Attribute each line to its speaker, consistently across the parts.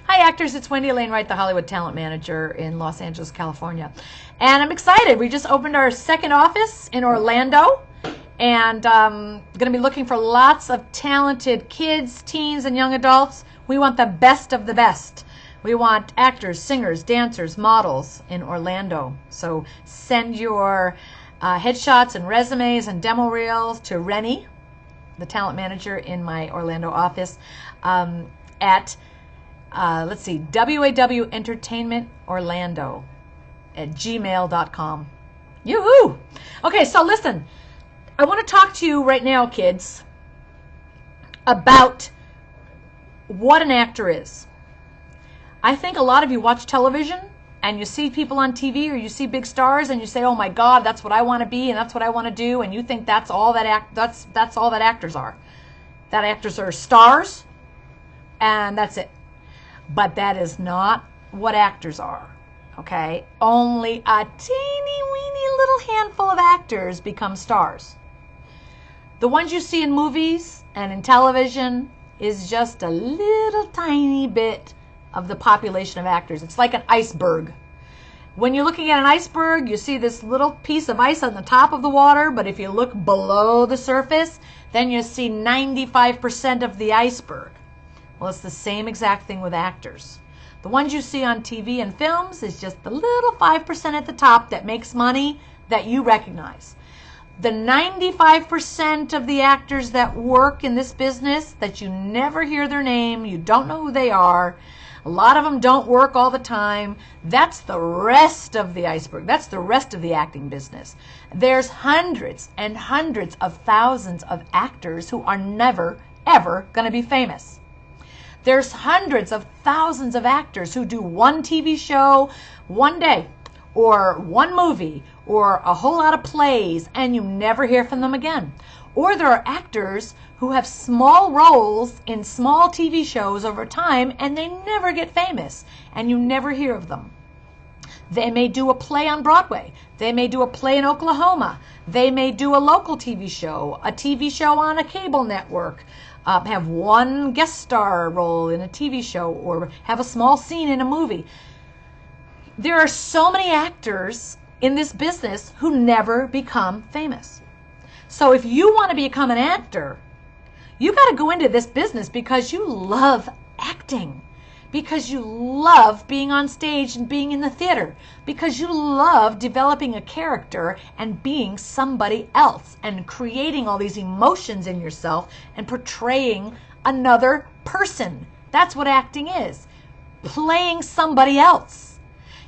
Speaker 1: Hi actors, it's Wendy Alane Wright, the Hollywood Talent Manager in Los Angeles, California. And I'm excited. We just opened our second office in Orlando, and going to be looking for lots of talented kids, teens, and young adults. We want the best of the best. We want actors, singers, dancers, models in Orlando. So send your headshots and resumes and demo reels to Rennie, the talent manager in my Orlando office, at let's see, WAW Entertainment Orlando at gmail.com. Yoo-hoo! Okay, so listen, I want to talk to you right now, kids, about what an actor is. I think a lot of you watch television and you see people on TV or you see big stars and you say, "Oh my God, that's what I want to be and that's what I want to do," and you think that's all that that's all that actors are. That actors are stars and that's it. But that is not what actors are, okay? Only a teeny weeny little handful of actors become stars. The ones you see in movies and in television is just a little tiny bit of the population of actors. It's like an iceberg. When you're looking at an iceberg, you see this little piece of ice on the top of the water, but if you look below the surface, then you see 95% of the iceberg. Well, it's the same exact thing with actors. The ones you see on TV and films is just the little 5% at the top that makes money that you recognize. The 95% of the actors that work in this business that you never hear their name, you don't know who they are, a lot of them don't work all the time, that's the rest of the iceberg. That's the rest of the acting business. There's hundreds and hundreds of thousands of actors who are never, ever going to be famous. There's hundreds of thousands of actors who do one TV show one day, or one movie, or a whole lot of plays, and you never hear from them again. Or there are actors who have small roles in small TV shows over time, and they never get famous, and you never hear of them. They may do a play on Broadway. They may do a play in Oklahoma. They may do a local TV show, a TV show on a cable network, have one guest star role in a TV show, or have a small scene in a movie. There are so many actors in this business who never become famous. So if you want to become an actor, you got to go into this business because you love acting, because you love being on stage and being in the theater, because you love developing a character and being somebody else and creating all these emotions in yourself and portraying another person. That's what acting is, playing somebody else.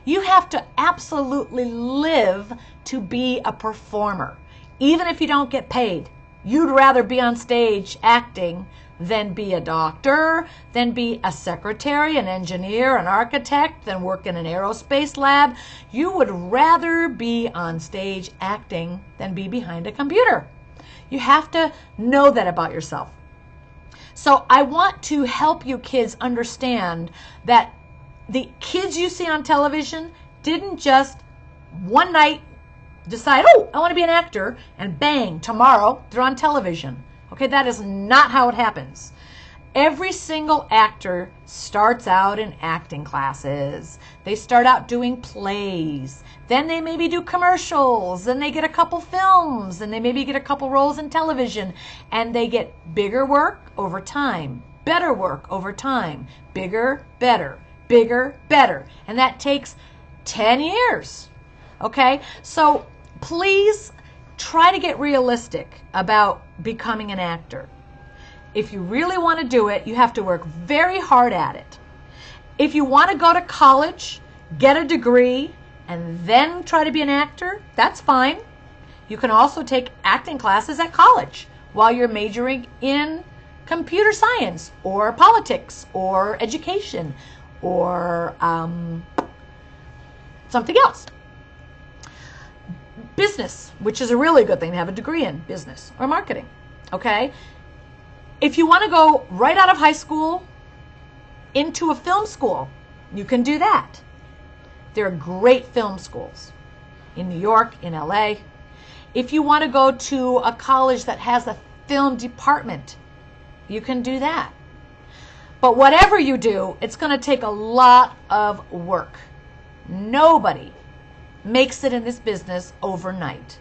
Speaker 1: You have to absolutely live to be a performer. Even if you don't get paid, you'd rather be on stage acting than be a doctor, than be a secretary, an engineer, an architect, than work in an aerospace lab. You would rather be on stage acting than be behind a computer. You have to know that about yourself. So I want to help you kids understand that the kids you see on television didn't just one night decide, "Oh, I want to be an actor," and bang, tomorrow they're on television. Okay, that is not how it happens. Every single actor starts out in acting classes. They start out doing plays. Then they maybe do commercials. Then they get a couple films. And they maybe get a couple roles in television. And they get bigger work over time, better work over time, bigger, better, bigger, better. And that takes 10 years. Okay, so please try to get realistic about becoming an actor. If you really want to do it, you have to work very hard at it. If you want to go to college, get a degree, and then try to be an actor, that's fine. You can also take acting classes at college while you're majoring in computer science or politics or education or something else. Business, which is a really good thing to have a degree in, business or marketing, okay? If you want to go right out of high school into a film school, you can do that. There are great film schools in New York, in LA. If you want to go to a college that has a film department, you can do that. But whatever you do, it's going to take a lot of work. Nobody makes it in this business overnight.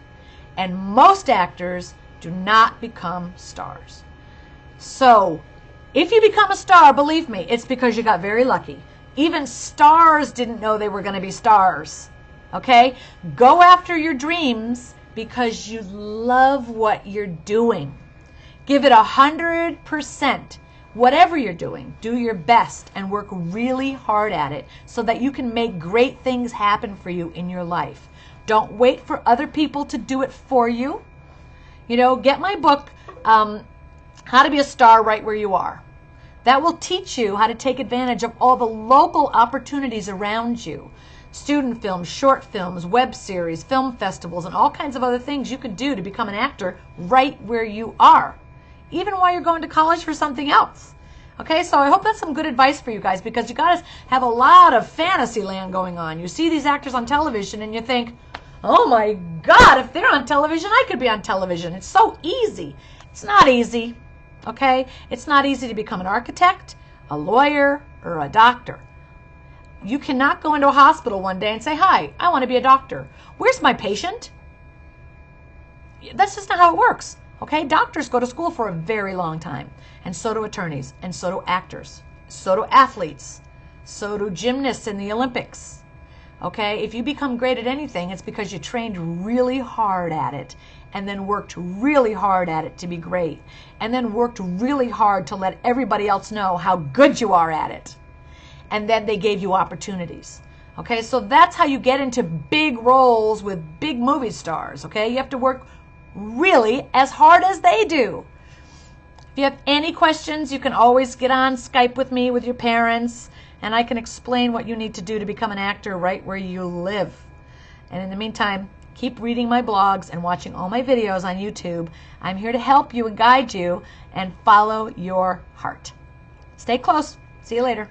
Speaker 1: And most actors do not become stars. So, if you become a star, believe me, it's because you got very lucky. Even stars didn't know they were going to be stars. Okay? Go after your dreams because you love what you're doing. Give it 100%. Whatever you're doing, do your best and work really hard at it so that you can make great things happen for you in your life. Don't wait for other people to do it for you. You know, get my book, How to Be a Star Right Where You Are. That will teach you how to take advantage of all the local opportunities around you. Student films, short films, web series, film festivals, and all kinds of other things you can do to become an actor right where you are, even while you're going to college for something else. Okay, so I hope that's some good advice for you guys, because you guys have a lot of fantasy land going on. You see these actors on television and you think, oh my God, if they're on television, I could be on television. It's so easy. It's not easy, okay? It's not easy to become an architect, a lawyer, or a doctor. You cannot go into a hospital one day and say, hi, I want to be a doctor. Where's my patient? That's just not how it works. Okay, doctors go to school for a very long time, and so do attorneys, and so do actors, so do athletes, so do gymnasts in the Olympics. Okay, if you become great at anything, it's because you trained really hard at it, and then worked really hard at it to be great, and then worked really hard to let everybody else know how good you are at it, and then they gave you opportunities. Okay, so that's how you get into big roles with big movie stars. Okay, you have to work really as hard as they do. If you have any questions, you can always get on Skype with me with your parents, and I can explain what you need to do to become an actor right where you live. And in the meantime, keep reading my blogs and watching all my videos on YouTube. I'm here to help you and guide you and follow your heart. Stay close. See you later.